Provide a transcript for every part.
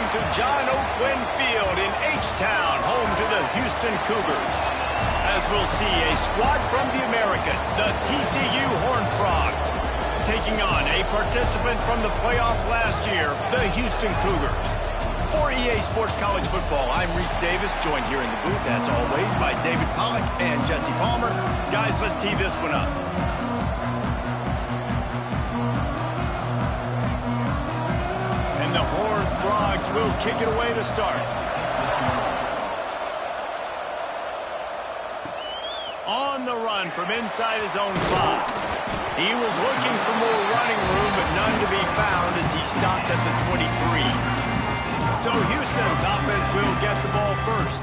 welcome to John O'Quinn Field in H-Town, home to the Houston Cougars. As we'll see, a squad from the American, the TCU Horned Frogs, taking on a participant from the playoff last year, the Houston Cougars. For EA Sports College Football, I'm Reese Davis, joined here in the booth, as always, by David Pollack and Jesse Palmer. Guys, let's tee this one up. And the Horned Frogs will kick it away to start. On the run from inside his own 5. He was looking for more running room, but none to be found as he stopped at the 23. So Houston's offense will get the ball first.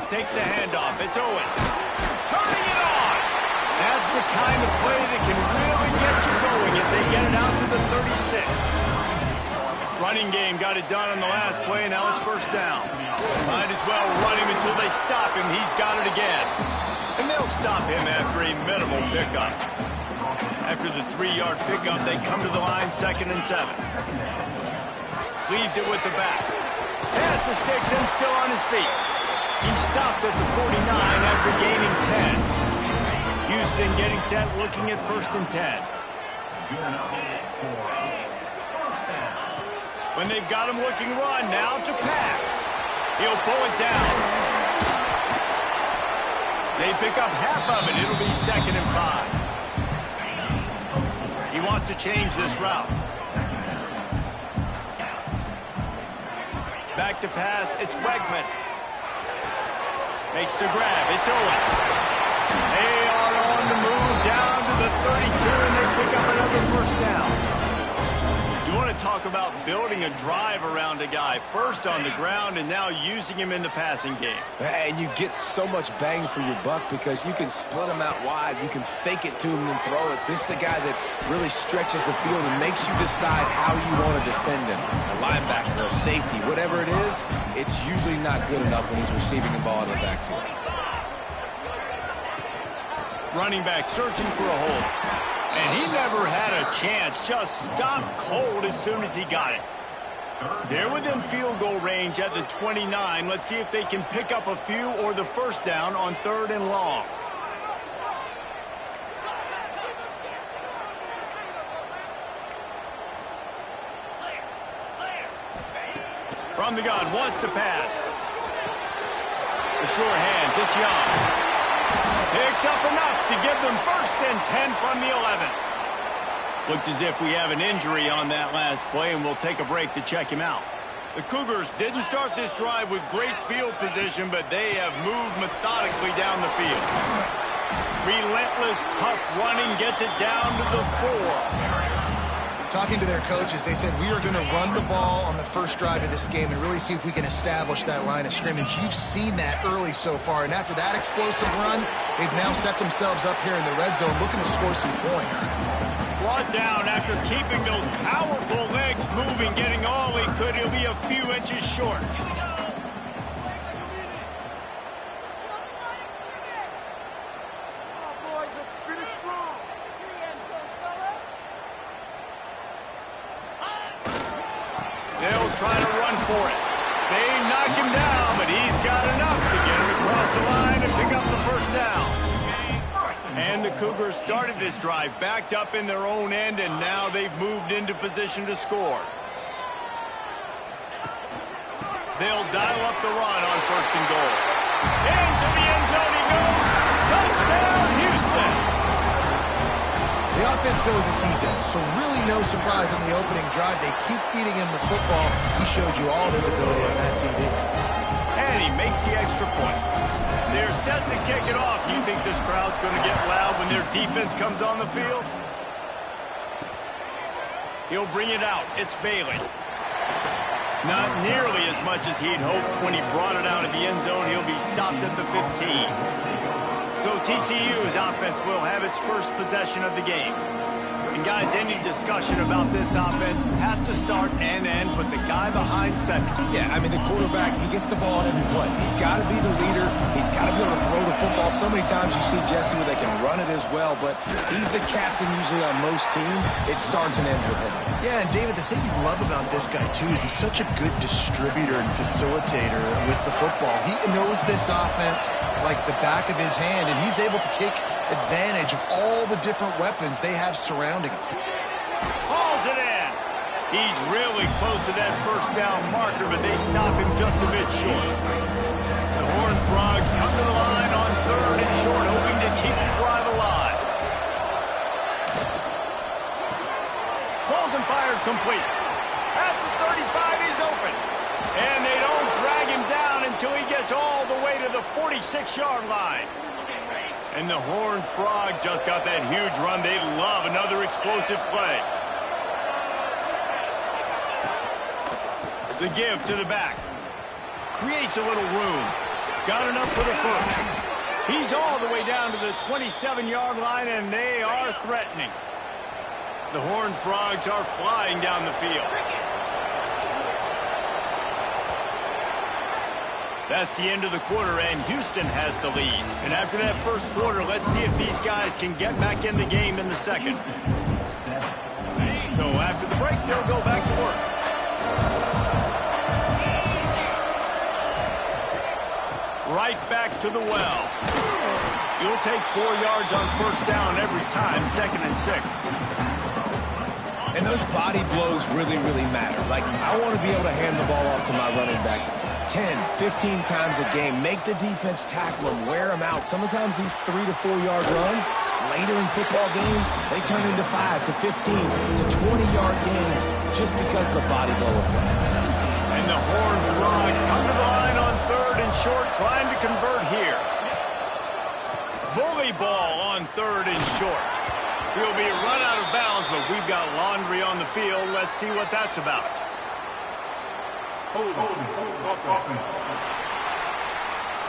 Takes the handoff. It's Owens. Turning it on. That's the kind of play that can really get you going if they get it out to the 36. Running game got it done on the last play, and now it's first down. Might as well run him until they stop him. He's got it again. And they'll stop him after a minimal pickup. After the 3-yard pickup, they come to the line 2nd and 7. Leaves it with the back. Pass the sticks and still on his feet. He stopped at the 49 after gaining 10. Houston getting set, looking at 1st and 10. When they've got him looking run, now to pass. He'll pull it down. They pick up half of it. It'll be 2nd and 5. He wants to change this route. Back to pass. It's Wegman. Makes the grab. It's Owens. They are on the move down to the 32, and they pick up another first down. You want to talk about building a drive around a guy. First on the ground and now using him in the passing game. And you get so much bang for your buck because you can split him out wide. You can fake it to him and throw it. This is the guy that really stretches the field and makes you decide how you want to defend him. A linebacker, a safety, whatever it is, it's usually not good enough when he's receiving the ball in the backfield. Running back searching for a hole. And he never had a chance. Just stopped cold as soon as he got it. They're within field goal range at the 29. Let's see if they can pick up a few or the first down on 3rd and long. from the gun, wants to pass. The sure hands, it's Young. Picks up enough to give them 1st and 10 from the 11. Looks as if we have an injury on that last play, and we'll take a break to check him out. The Cougars didn't start this drive with great field position, but they have moved methodically down the field. Relentless, tough running gets it down to the 4. Talking to their coaches, they said, we are going to run the ball on the first drive of this game and really see if we can establish that line of scrimmage. You've seen that early so far, and after that explosive run, they've now set themselves up here in the red zone looking to score some points. Brought down after keeping those powerful legs moving, getting all he could. He'll be a few inches short. They'll try to run for it. They knock him down, but he's got enough to get him across the line and pick up the 1st down. And the Cougars started this drive backed up in their own end, and now they've moved into position to score. They'll dial up the run on 1st and goal. Into the end zone he goes. Touchdown, Houston. The offense goes as he goes, so really no surprise on the opening drive. They keep feeding him the football. He showed you all of his ability on that TV. And he makes the extra point. They're set to kick it off. You think this crowd's going to get loud when their defense comes on the field? He'll bring it out. It's Bailey. Not nearly as much as he'd hoped when he brought it out of the end zone. He'll be stopped at the 15. So TCU's offense will have its first possession of the game. And guys, any discussion about this offense has to start and end with the guy behind center. Yeah, I mean, the quarterback, he gets the ball in every play. He's got to be the leader. He's got to be able to throw the football. So many times you see Jesse where they can run it as well, but he's the captain usually on most teams. It starts and ends with him. Yeah, and David, the thing we love about this guy, too, is he's such a good distributor and facilitator with the football. He knows this offense like the back of his hand, and he's able to take advantage of all the different weapons they have surrounding him. Hauls it in. He's really close to that 1st down marker, but they stop him just a bit short. The Horned Frogs come to the line on 3rd and short, hoping to keep the drive alive. Pulls and fired complete. At the 35, he's open. And they don't drag him down until he gets all the way to the 46-yard line. And the Horned Frog just got that huge run. They love another explosive play. The give to the back. Creates a little room. Got enough for the 1st. He's all the way down to the 27-yard line, and they are threatening. The Horned Frogs are flying down the field. That's the end of the quarter, and Houston has the lead. And after that 1st quarter, let's see if these guys can get back in the game in the 2nd. So after the break, they'll go back to work. Right back to the well. You'll take 4 yards on 1st down every time, 2nd and 6. And those body blows really, really matter. Like, I want to be able to hand the ball off to my running back 10, 15 times a game. Make the defense tackle them, wear them out. Sometimes these 3 to 4 yard runs, later in football games, they turn into 5 to 15 to 20-yard gains just because of the body blow effect. And the Horned Frogs come to the line on 3rd and short, trying to convert here. Bully ball on 3rd and short. He'll be run out of bounds, but we've got laundry on the field. Let's see what that's about.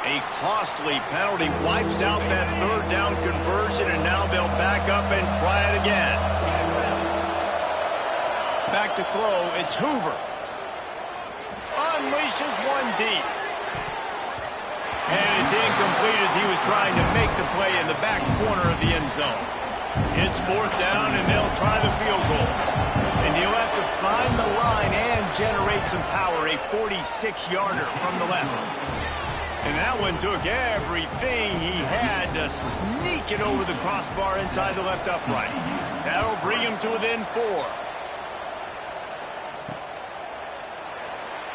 A costly penalty wipes out that 3rd down conversion, and now they'll back up and try it again. Back to throw, it's Hoover. Unleashes one deep. And it's incomplete as he was trying to make the play in the back corner of the end zone. It's 4th down, and they'll try the field goal. And he'll have to find the line and generate some power, a 46-yarder from the left. And that one took everything he had to sneak it over the crossbar inside the left upright. That'll bring him to within 4.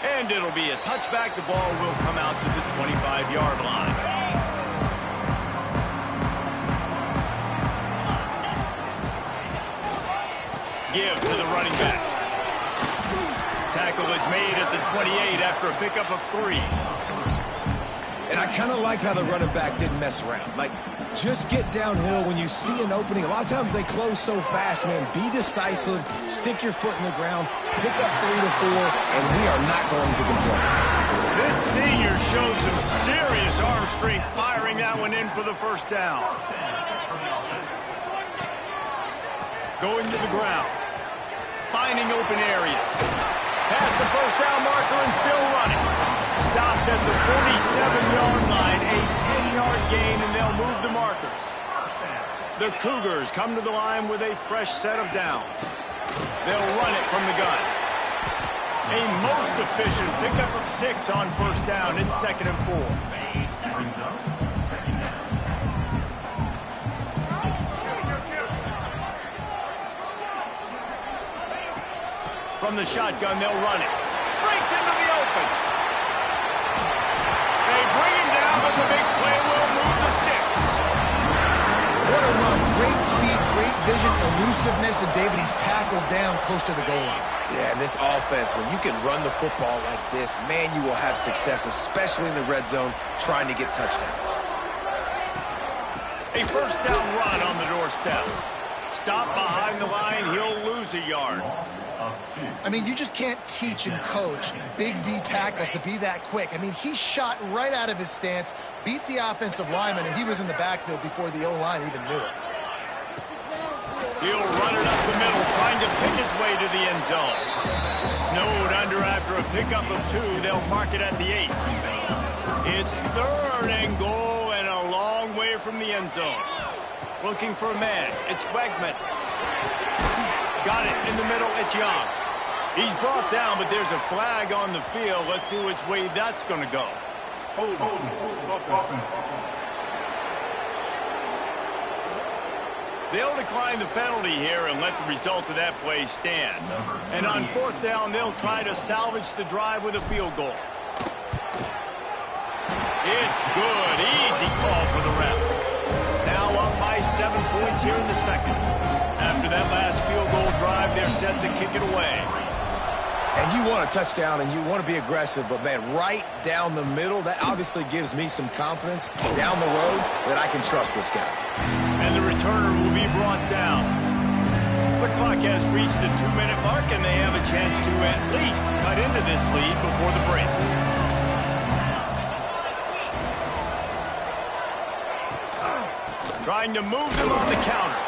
And it'll be a touchback. The ball will come out to the 25-yard line. Give to the running back. Tackle is made at the 28 after a pickup of 3. And I kind of like how the running back didn't mess around. Like, just get downhill when you see an opening. A lot of times they close so fast, man. Be decisive, stick your foot in the ground, pick up 3 to 4, and we are not going to complain. This senior shows some serious arm strength firing that one in for the first down. Going to the ground. Finding open areas. Past the first down marker and still running. Stopped at the 47-yard line, a 10-yard gain, and they'll move the markers. The Cougars come to the line with a fresh set of downs. They'll run it from the gun. A most efficient pickup of 6 on first down. It's 2nd and 4. From the shotgun, they'll run it. Breaks into the open. They bring him down, but the big play will move the sticks. What a run. Great speed, great vision, elusiveness, and David, he's tackled down close to the goal line. Yeah, and this offense, when you can run the football like this, man, you will have success, especially in the red zone, trying to get touchdowns. A first down run on the doorstep. Stop behind the line, he'll lose a yard. I mean, you just can't teach and coach big D tackles to be that quick. I mean, he shot right out of his stance, beat the offensive lineman, and he was in the backfield before the O-line even knew it. He'll run it up the middle, trying to pick his way to the end zone. Snowed under after a pickup of 2. They'll mark it at the 8. It's 3rd and goal and a long way from the end zone. Looking for a man. It's Wegman. Got it in the middle. It's Young. He's brought down, but there's a flag on the field. Let's see which way that's going to go. They'll decline the penalty here and let the result of that play stand. And on 4th down, they'll try to salvage the drive with a field goal. It's good. Easy call for the refs. Now up by 7 points here in the 2nd. After that last field goal drive, they're set to kick it away. And you want a touchdown and you want to be aggressive, but, man, right down the middle, that obviously gives me some confidence down the road that I can trust this guy. And the returner will be brought down. The clock has reached the 2-minute mark, and they have a chance to at least cut into this lead before the break. Trying to move them on the counter.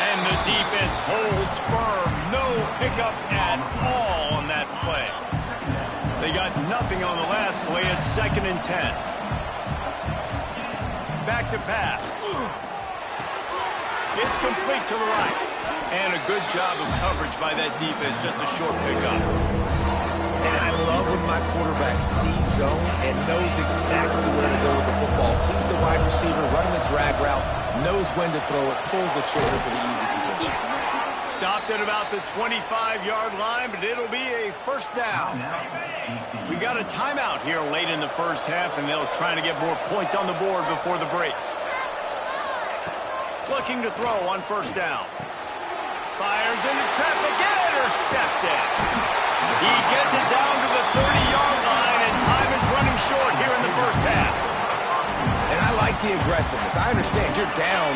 And the defense holds firm. No pickup at all on that play. They got nothing on the last play. It's 2nd and 10. Back to pass. It's complete to the right. And a good job of coverage by that defense. Just a short pickup. And I love when my quarterback sees zone and knows exactly where to go with the football. Sees the wide receiver running the drag route, knows when to throw it, pulls the trigger for the easy completion. Stopped at about the 25-yard line, but it'll be a first down. We got a timeout here late in the first half, and they'll try to get more points on the board before the break. Looking to throw on first down. Fires into traffic, intercepted. He gets it down to the 30-yard line, and time is running short here in the first half. And I like the aggressiveness. I understand you're down,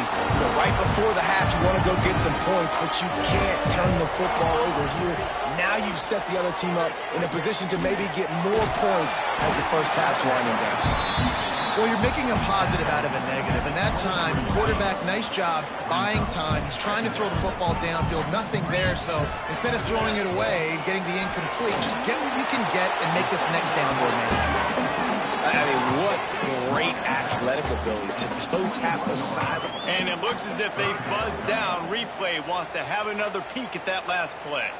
right before the half. You want to go get some points, but you can't turn the football over here. Now you've set the other team up in a position to maybe get more points as the first half's winding down. Well, you're making a positive out of a negative. And that time, quarterback, nice job, buying time. He's trying to throw the football downfield, nothing there. So instead of throwing it away, getting the incomplete, just get what you can get and make this next down more manageable. I mean, what great athletic ability to toe tap the sideline. And it looks as if they've buzzed down. Replay wants to have another peek at that last play.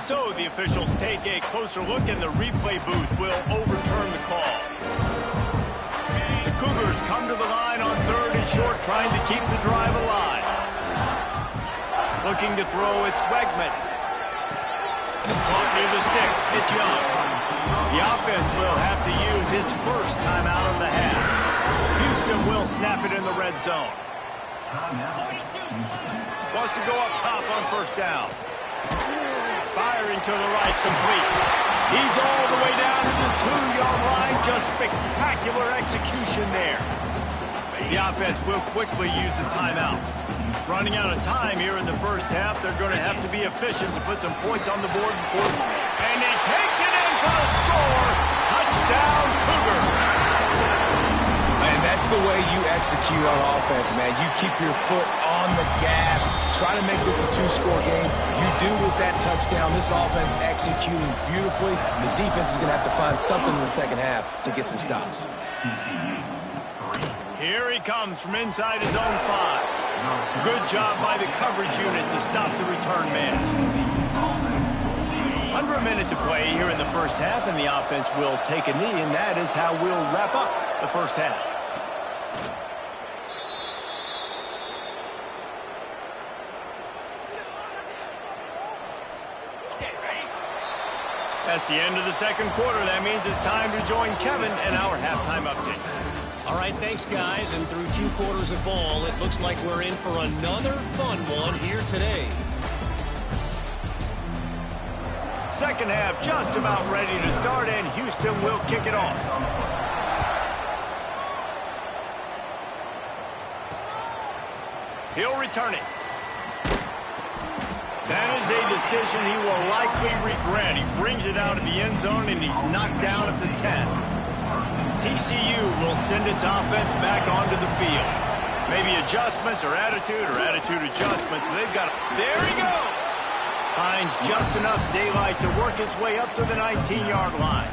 So the officials take a closer look, and the replay booth will overturn the call. The Cougars come to the line on 3rd and short, trying to keep the drive alive. Looking to throw, it's Wegman. near the sticks. It's Young. The offense will have to use its first timeout of the half. Houston will snap it in the red zone. Wants to go up top on first down. Firing to the right, complete. He's all the way down to the 2-yard line. Just spectacular execution there. The offense will quickly use the timeout. Running out of time here in the first half. They're going to have to be efficient to put some points on the board before. And he takes it in for the score. Touchdown, Cougar. And that's the way you execute on offense, man. You keep your foot on the gas. Try to make this a 2-score game. You do with that touchdown. This offense executing beautifully. The defense is going to have to find something in the second half to get some stops. Here he comes from inside his own 5. Good job by the coverage unit to stop the return man. Under a minute to play here in the first half, and the offense will take a knee, and that is how we'll wrap up the first half. That's the end of the second quarter. That means it's time to join Kevin and our halftime update. All right, thanks, guys. And through 2 quarters of ball, it looks like we're in for another fun one here today. Second half just about ready to start, and Houston will kick it off. He'll return it. That is a decision he will likely regret. He brings it out of the end zone, and he's knocked down at the 10. TCU will send its offense back onto the field. Maybe adjustments or attitude adjustments. They've got it. There he goes. Finds just enough daylight to work his way up to the 19-yard line.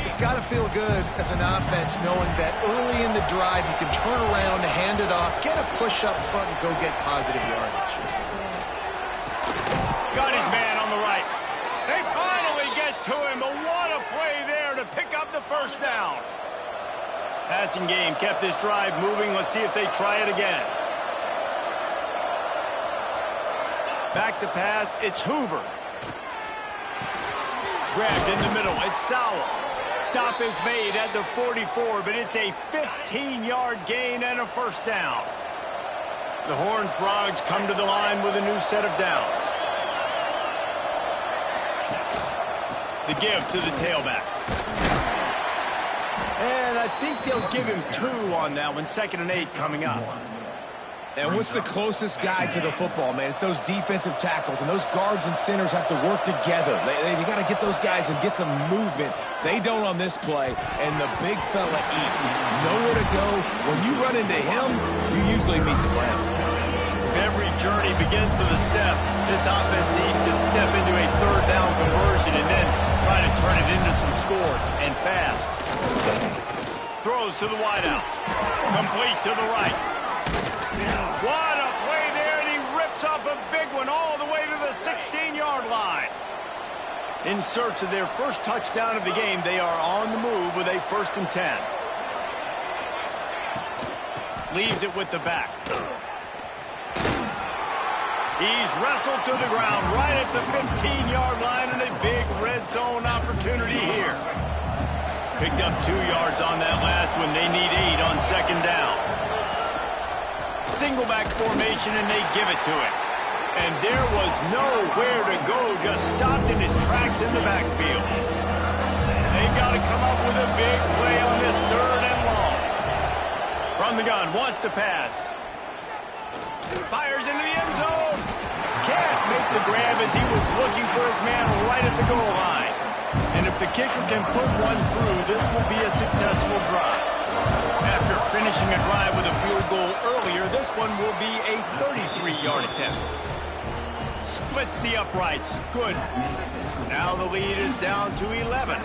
It's got to feel good as an offense knowing that early in the drive you can turn around, hand it off, get a push up front, and go get positive yardage. Got his man on the right. They finally get to him, but what a play there to pick up the first down. Passing game kept this drive moving. Let's see if they try it again. Back to pass, it's Hoover. Grabbed in the middle, it's Sowell. Stop is made at the 44, but it's a 15-yard gain and a first down. The Horned Frogs come to the line with a new set of downs. The give to the tailback. And I think they'll give him 2 on that one. 2nd and 8 coming up. And what's the closest guy to the football, man? It's those defensive tackles, and those guards and centers have to work together. They got to get those guys and get some movement. They don't on this play, and the big fella eats. Nowhere to go. When you run into him, you usually meet the ground. If every journey begins with a step, this offense needs to step into a 3rd down conversion and then try to turn it into some scores, and fast. Throws to the wideout. Complete to the right. What a play there, and he rips off a big one all the way to the 16-yard line. In search of their first touchdown of the game, they are on the move with a 1st and 10. Leaves it with the back. He's wrestled to the ground right at the 15-yard line, and a big red zone opportunity here. Picked up 2 yards on that last one. They need 8 on 2nd down. Single back formation, and they give it to him. And there was nowhere to go, just stopped in his tracks in the backfield. They've got to come up with a big play on this 3rd and long. From the gun, wants to pass. Fires into the end zone. Can't make the grab as he was looking for his man right at the goal line. And if the kicker can put one through, this will be a successful drive. After finishing a drive with a field goal earlier, this one will be a 33-yard attempt. Splits the uprights. Good. Now the lead is down to 11.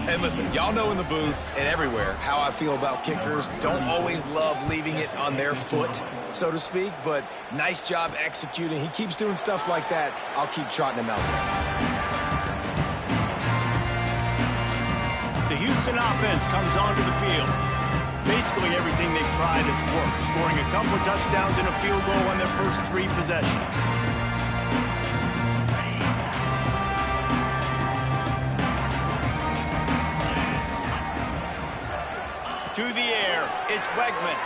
And listen, y'all know in the booth and everywhere how I feel about kickers. Don't always love leaving it on their foot, so to speak, but nice job executing. He keeps doing stuff like that. I'll keep trotting him out there. The Houston offense comes onto the field. Basically everything they've tried has worked, scoring a couple of touchdowns and a field goal on their first 3 possessions. To the air, it's Wegman.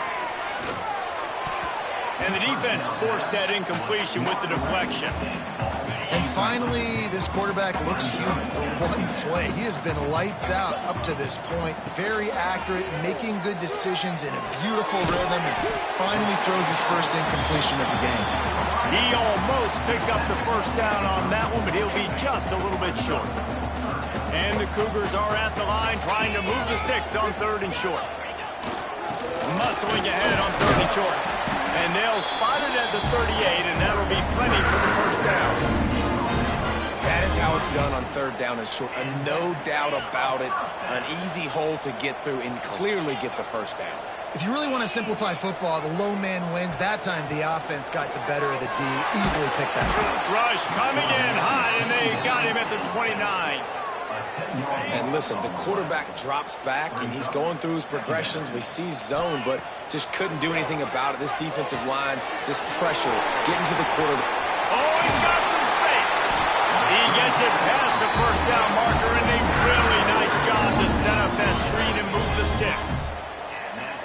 And the defense forced that incompletion with the deflection. And finally, this quarterback looks human for one play. He has been lights out up to this point. Very accurate, making good decisions in a beautiful rhythm, and finally throws his first incompletion of the game. He almost picked up the first down on that one, but he'll be just a little bit short. And the Cougars are at the line trying to move the sticks on 3rd and short. Muscling ahead on 3rd and short. And they'll spot it at the 38, and that'll be plenty for the first down. That is how it's done on 3rd down and short. No doubt about it. An easy hole to get through and clearly get the first down. If you really want to simplify football, the low man wins. That time the offense got the better of the D. Easily picked that up. Rush coming in high, and they got him at the 29. And listen, the quarterback drops back, and he's going through his progressions. We see zone, but just couldn't do anything about it. This defensive line, this pressure, getting to the quarterback. Oh, he's got some space. He gets it past the first down marker, and a really nice job to set up that screen and move the sticks.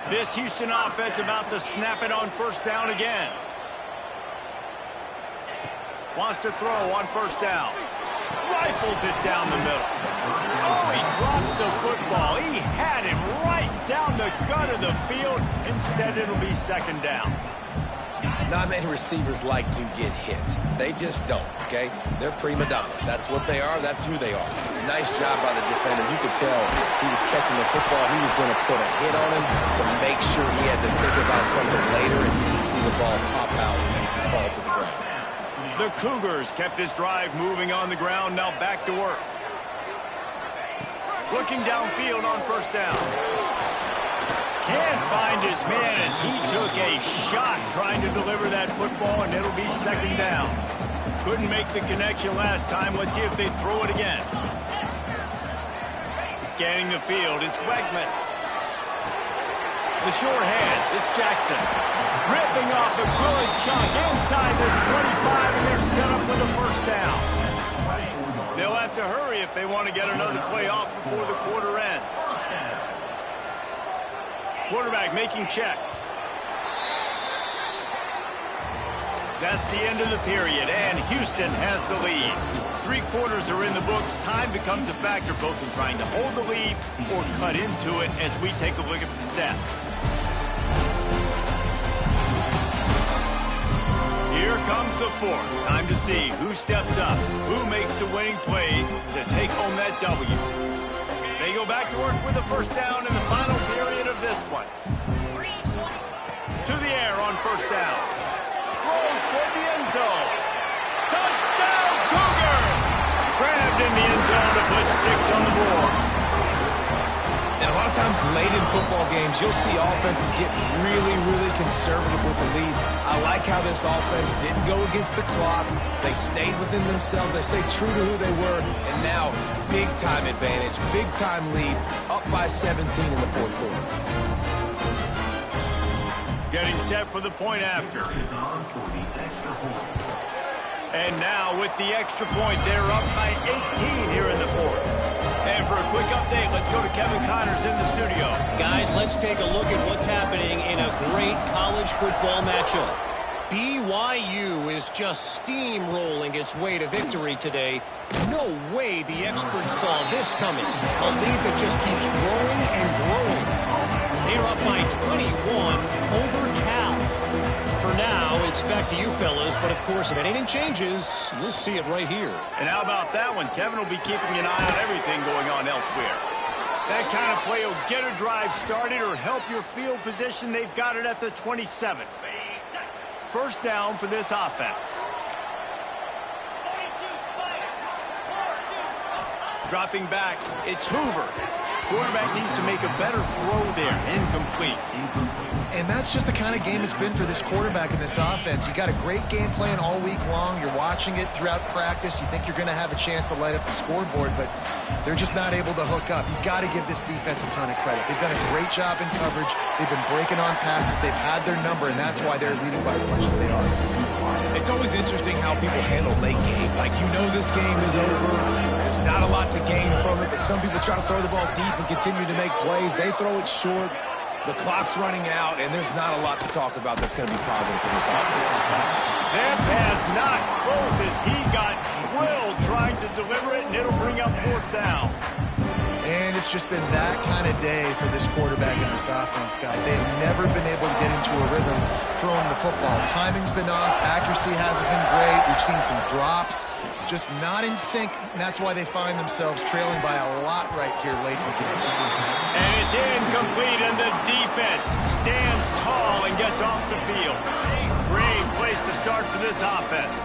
This Houston offense about to snap it on 1st down again. Wants to throw on 1st down. Rifles it down the middle. Oh, he drops the football. He had him right down the gut of the field. Instead, it'll be 2nd down. Not many receivers like to get hit. They just don't, okay? They're prima donnas. That's what they are. That's who they are. Nice job by the defender. You could tell he was catching the football. He was going to put a hit on him to make sure he had to think about something later, and you could see the ball pop out and fall to the ground. The Cougars kept this drive moving on the ground. Now back to work. Looking downfield on 1st down. Can't find his man as he took a shot trying to deliver that football, and it'll be 2nd down. Couldn't make the connection last time. Let's see if they throw it again. Scanning the field, it's Wegman. The short hands, it's Jackson. Ripping off a good chunk inside the 25, and they're set up with a 1st down. They'll have to hurry if they want to get another play off before the quarter ends. Quarterback making checks. That's the end of the period, and Houston has the lead. 3 quarters are in the books. Time becomes a factor both in trying to hold the lead or cut into it as we take a look at the stats. Here comes the 4th. Time to see who steps up, who makes the winning plays to take home that W. They go back to work with the 1st down in the final period of this one. To the air on 1st down. Throws toward the end zone. Touchdown, Cougar! Grabbed in the end zone to put 6 on the board. And a lot of times late in football games, you'll see offenses get really, really conservative with the lead. I like how this offense didn't go against the clock. They stayed within themselves. They stayed true to who they were. And now, big-time advantage, big-time lead, up by 17 in the 4th quarter. Getting set for the point after. And now with the extra point, they're up by 18 here in the 4th. And for a quick update, let's go to Kevin Connors in the studio. Guys, let's take a look at what's happening in a great college football matchup. BYU is just steamrolling its way to victory today. No way the experts saw this coming. A lead that just keeps growing and growing. They're up by 21 over Cal. For now, it's back to you fellas, but of course, if anything changes, you'll see it right here. And how about that one? Kevin will be keeping an eye on everything going on elsewhere. That kind of play will get a drive started or help your field position. They've got it at the 27. 1st down for this offense. Dropping back, it's Hoover. Quarterback needs to make a better throw there. Incomplete. And that's just the kind of game it's been for this quarterback in this offense. You got a great game plan all week long. You're watching it throughout practice. You think you're going to have a chance to light up the scoreboard, but they're just not able to hook up. You got to give this defense a ton of credit. They've done a great job in coverage. They've been breaking on passes. They've had their number, and that's why they're leading by as much as they are. It's always interesting how people handle late game. Like, you know this game is over. There's not a lot to gain from it, but some people try to throw the ball deep and continue to make plays. They throw it short. The clock's running out, and there's not a lot to talk about that's going to be positive for this offense. That pass not close as he got drilled trying to deliver it, and it'll bring up fourth down. And it's just been that kind of day for this quarterback and this offense, guys. They have never been able to get into a rhythm throwing the football. Timing's been off. Accuracy hasn't been great. We've seen some drops. Just not in sync, and that's why they find themselves trailing by a lot right here late in the game. And it's incomplete, and the defense stands tall and gets off the field. Great place to start for this offense.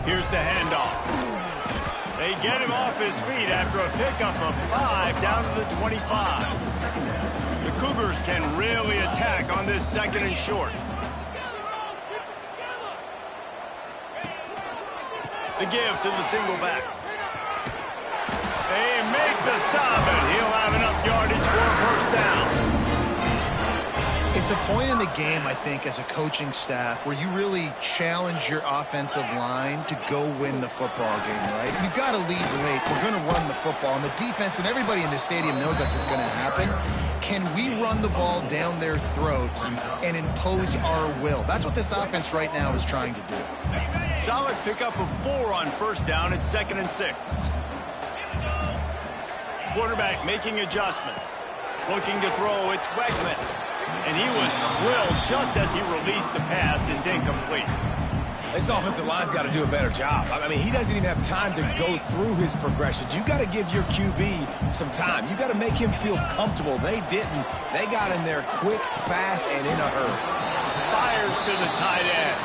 Here's the handoff. They get him off his feet after a pickup of 5 down to the 25. The Cougars can really attack on this second and short. The give to the single back. They make the stop, and he'll have enough yardage for a first down. It's a point in the game, I think, as a coaching staff where you really challenge your offensive line to go win the football game, right? You've got to lead late. We're going to run the football, and the defense and everybody in the stadium knows that's what's going to happen. Can we run the ball down their throats and impose our will? That's what this offense right now is trying to do. Solid pickup of 4 on first down. It's 2nd and 6. Quarterback making adjustments. Looking to throw. It's Wegman. And he was drilled just as he released the pass. It's incomplete. This offensive line's got to do a better job. I mean, he doesn't even have time to go through his progressions. You got to give your QB some time. You got to make him feel comfortable. They didn't. They got in there quick, fast, and in a hurry. Fires to the tight end.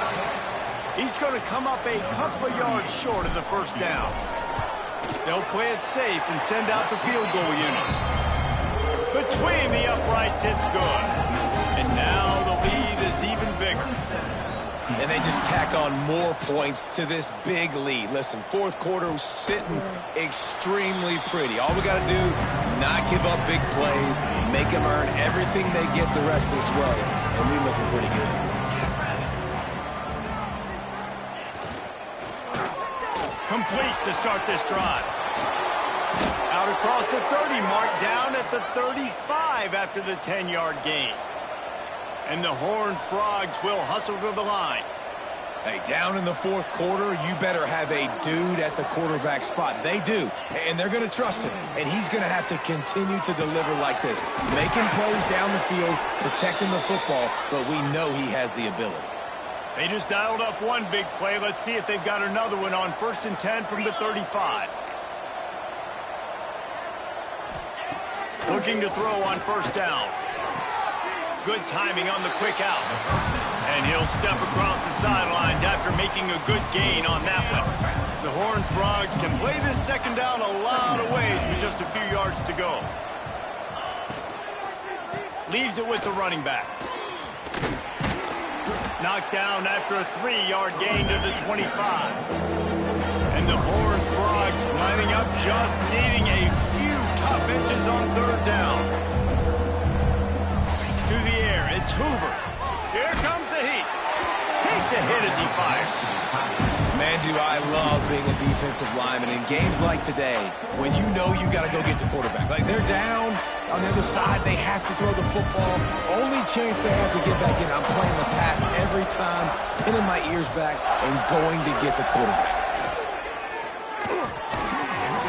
He's going to come up a couple of yards short of the first down. They'll play it safe and send out the field goal unit. Between the uprights, it's good. And now the lead is even bigger. And they just tack on more points to this big lead. Listen, fourth quarter was sitting extremely pretty. All we got to do, not give up big plays, make them earn everything they get the rest of this way, and we're looking pretty good. Complete to start this drive. Out across the 30, marked down at the 35 after the 10-yard gain. And the Horned Frogs will hustle to the line. Hey, down in the fourth quarter, you better have a dude at the quarterback spot. They do, and they're going to trust him. And he's going to have to continue to deliver like this, making plays down the field, protecting the football, but we know he has the ability. They just dialed up one big play. Let's see if they've got another one on 1st and 10 from the 35. Looking to throw on first down. Good timing on the quick out. And he'll step across the sidelines after making a good gain on that one. The Horned Frogs can play this second down a lot of ways with just a few yards to go. Leaves it with the running back. Knocked down after a 3-yard gain to the 25. And the Horned Frogs lining up, just needing a few tough inches on third down. To the air, it's Hoover. Here comes the heat. Takes a hit as he fired. Man, do I love being a defensive lineman in games like today when you know you got to go get the quarterback. Like, they're down on the other side. They have to throw the football. Only chance they have to get back in. I'm playing the pass every time, pinning my ears back and going to get the quarterback.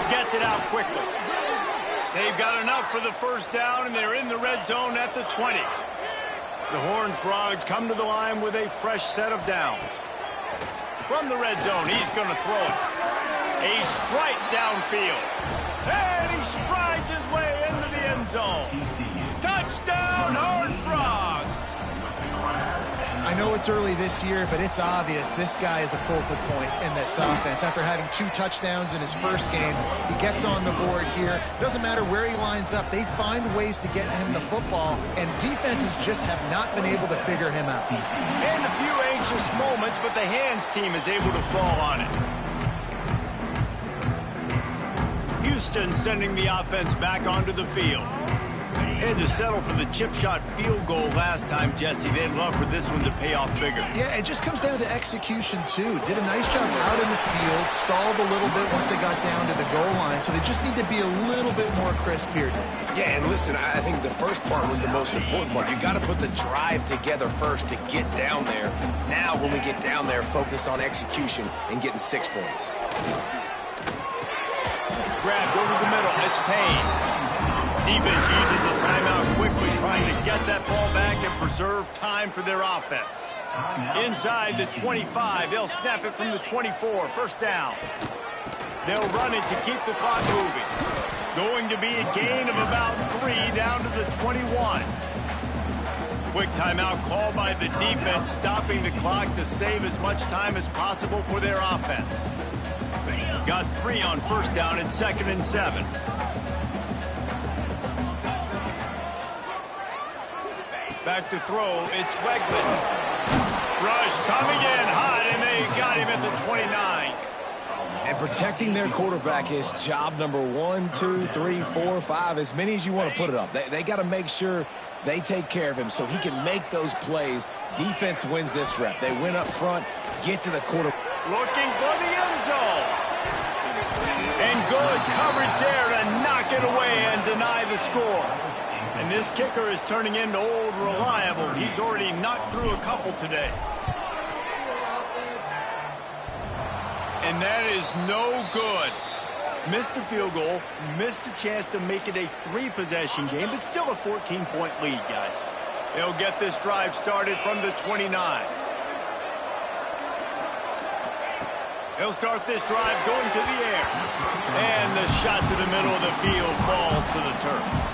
Gets it out quickly. They've got enough for the first down, and they're in the red zone at the 20. The Horned Frogs come to the line with a fresh set of downs. From the red zone, he's going to throw it. A strike downfield. And he strides his way into the end zone. Touchdown, Horned Frogs! I know it's early this year, but it's obvious this guy is a focal point in this offense. After having 2 touchdowns in his first game, he gets on the board here. Doesn't matter where he lines up, they find ways to get him the football, and defenses just have not been able to figure him out. And a few anxious moments, but the hands team is able to fall on it. Houston sending the offense back onto the field. They had to settle for the chip shot field goal last time, Jesse. They'd love for this one to pay off bigger. Yeah, it just comes down to execution, too. Did a nice job out in the field, stalled a little bit once they got down to the goal line, so they just need to be a little bit more crisp here. Yeah, and listen, I think the first part was the most important part. You got to put the drive together first to get down there. Now, when we get down there, focus on execution and getting 6 points. Grabbed over the middle. It's Payne. Defense uses a timeout quickly, trying to get that ball back and preserve time for their offense. Inside the 25, they'll snap it from the 24. First down. They'll run it to keep the clock moving. Going to be a gain of about 3 down to the 21. Quick timeout called by the defense, stopping the clock to save as much time as possible for their offense. Got 3 on first down and 2nd and 7. Back to throw, it's Wegman. Rush coming in hot, and they got him at the 29. And protecting their quarterback is job number 1, 2, 3, 4, 5, as many as you want to put it up. They got to make sure they take care of him so he can make those plays. Defense wins this rep. They win up front, get to the quarter. Looking for the end zone. And good coverage there to knock it away and deny the score. And this kicker is turning into old reliable. He's already knocked through a couple today. And that is no good. Missed the field goal, missed the chance to make it a 3-possession game, but still a 14-point lead, guys. They'll get this drive started from the 29. They'll start this drive going to the air. And the shot to the middle of the field falls to the turf.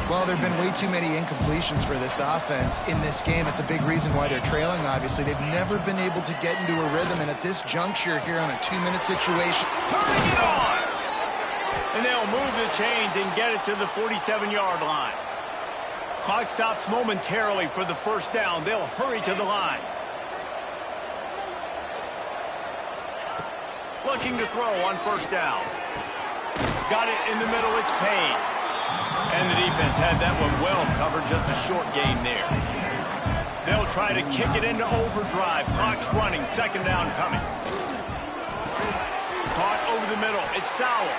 Well, there have been way too many incompletions for this offense in this game. It's a big reason why they're trailing, obviously. They've never been able to get into a rhythm, and at this juncture here on a 2-minute situation. Turning it on! And they'll move the chains and get it to the 47-yard line. Clock stops momentarily for the first down. They'll hurry to the line. Looking to throw on first down. Got it in the middle, it's Payne. And the defense had that one well covered, just a short gain there. They'll try to kick it into overdrive. Clock's running, 2nd down coming. Caught over the middle, it's Sowell.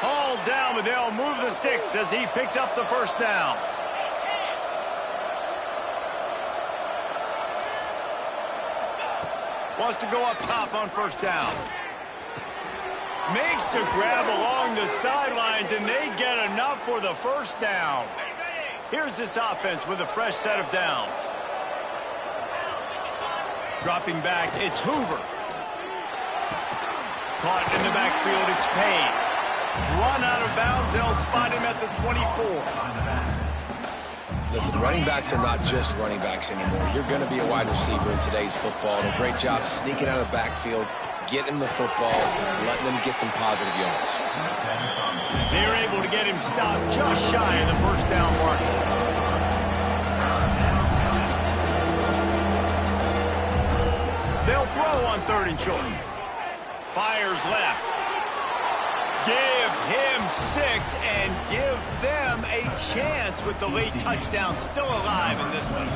Hauled down, but they'll move the sticks as he picks up the first down. Wants to go up top on first down. Makes the grab along the sidelines, and they get enough for the first down. Here's this offense with a fresh set of downs. Dropping back, it's Hoover. Caught in the backfield, it's Payne. Run out of bounds, they'll spot him at the 24. Listen, running backs are not just running backs anymore. You're going to be a wide receiver in today's football. And a great job sneaking out of the backfield, getting the football, letting them get some positive yards. They were able to get him stopped just shy of the first down mark. They'll throw on 3rd and short. Fires left. Give him 6 and give them a chance with the late touchdown still alive in this one.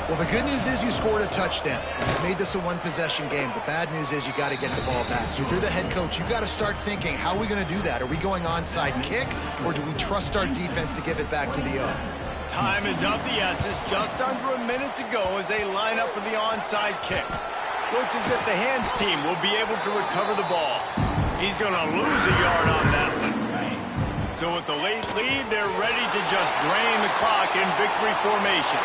Well, the good news is you scored a touchdown. You made this a 1-possession game. The bad news is you got to get the ball back. So if you're the head coach, you got to start thinking, how are we going to do that? Are we going onside kick, or do we trust our defense to give it back to the O? Time is of the essence. Just under a minute to go as they line up for the onside kick. Looks as if the hands team will be able to recover the ball. He's going to lose a yard on that one. So with the late lead, they're ready to just drain the clock in victory formation.